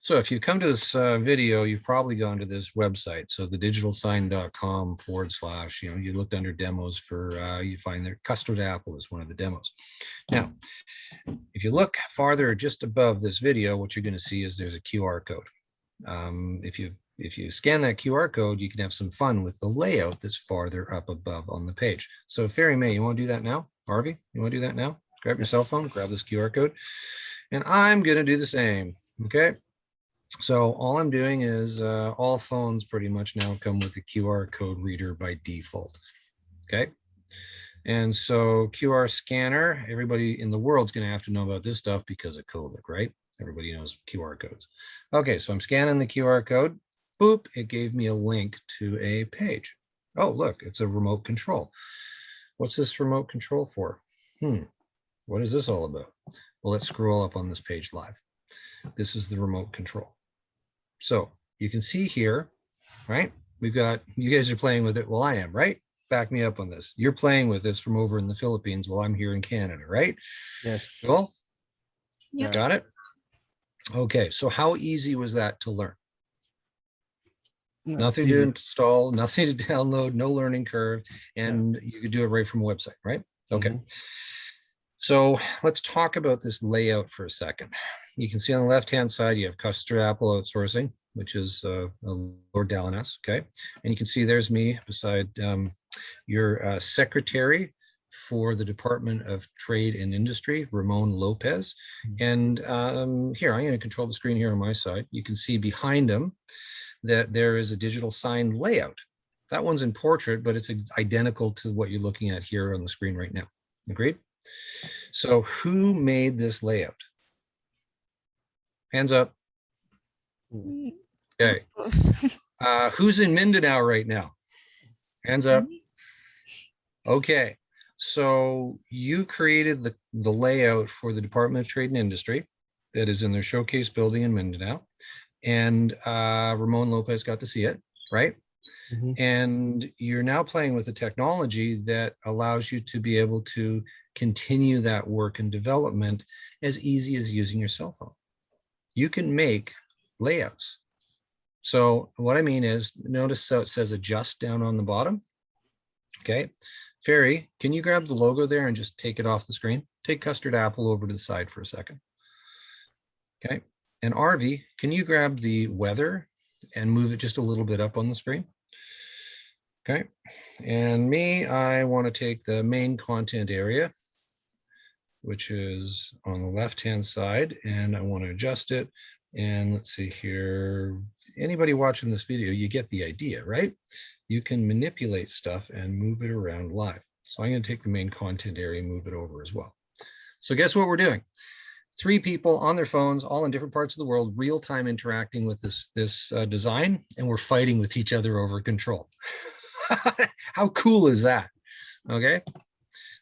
So if you come to this video, you've probably gone to this website. So thedigitalsign.com/, you looked under demos for, you find there Custard Apple is one of the demos. Now, if you look farther just above this video, what you're going to see is there's a QR code. If you scan that QR code, you can have some fun with the layout that's farther up above on the page. So Fairy May, you want to do that now? Harvey, you want to do that now? Grab your cell phone, grab this QR code, and I'm going to do the same. Okay. So all I'm doing is all phones pretty much now come with a QR code reader by default. Okay. And so QR scanner, everybody in the world's going to have to know about this stuff because of COVID, right? Everybody knows QR codes. Okay, so I'm scanning the QR code. Boop, it gave me a link to a page. Oh, look, it's a remote control. What's this remote control for? What is this all about? Well, let's scroll up on this page live. This is the remote control. So you can see here, right? We've got, you guys are playing with it. Well, I am, right? Back me up on this. You're playing with this from over in the Philippines while I'm here in Canada, right? Yes. Cool? Yeah. Got it? Okay, so how easy was that to learn? Nothing to install, nothing to download, no learning curve, and you could do it right from a website, right? Okay. So let's talk about this layout for a second. You can see on the left-hand side, you have Custard Apple Outsourcing, which is Lord Dalinas, okay? And you can see there's me beside your secretary for the Department of Trade and Industry, Ramon Lopez. And here, I'm going to control the screen here on my side. You can see behind him that there is a digital sign layout. That one's in portrait, but it's identical to what you're looking at here on the screen right now. Agreed? So who made this layout? Hands up. Okay. Who's in Mindanao right now? Hands up. Okay. So you created the layout for the Department of Trade and Industry that is in their showcase building in Mindanao. And Ramon Lopez got to see it, right? And you're now playing with a technology that allows you to be able to continue that work and development as easy as using your cell phone. You can make layouts. So what I mean is, notice how it says adjust down on the bottom. Okay. Fairy, can you grab the logo there and just take it off the screen? Take Custard Apple over to the side for a second. Okay. And Arvi, can you grab the weather and move it just a little bit up on the screen? Okay. And me, I want to take the main content area, which is on the left-hand side, and I want to adjust it. And let's see here, anybody watching this video, you get the idea, right? You can manipulate stuff and move it around live. So I'm going to take the main content area and move it over as well. So guess what we're doing? 3 people on their phones, all in different parts of the world, real-time interacting with this design, and we're fighting with each other over control. How cool is that? Okay.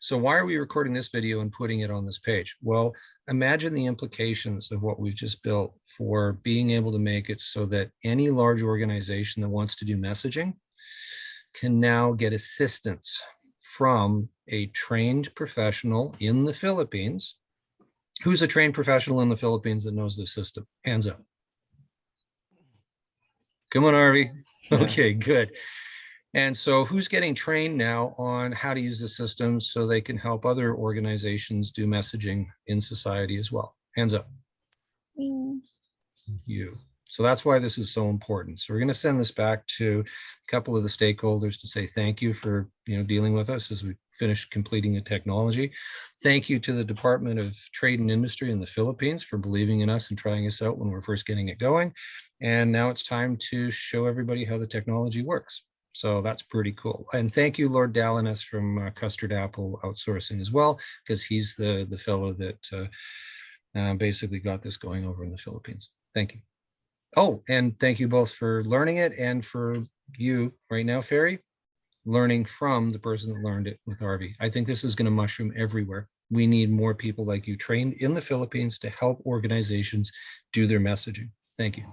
So why are we recording this video and putting it on this page? Well, imagine the implications of what we've just built for being able to make it so that any large organization that wants to do messaging can now get assistance from a trained professional in the Philippines. Who's a trained professional in the Philippines that knows this system? Hands up. Come on, Arvi. Okay, good. And so who's getting trained now on how to use the system so they can help other organizations do messaging in society as well? Hands up. You. So that's why this is so important. So we're going to send this back to a couple of the stakeholders to say thank you for dealing with us as we finish completing the technology. Thank you to the Department of Trade and Industry in the Philippines for believing in us and trying us out when we're first getting it going. And now it's time to show everybody how the technology works. So that's pretty cool. And thank you, Lord Dalinas from Custard Apple Outsourcing as well, because he's the fellow that basically got this going over in the Philippines. Thank you. Oh, and thank you both for learning it, and for you right now, Fairy, learning from the person that learned it with Arvi. I think this is going to mushroom everywhere. We need more people like you trained in the Philippines to help organizations do their messaging. Thank you.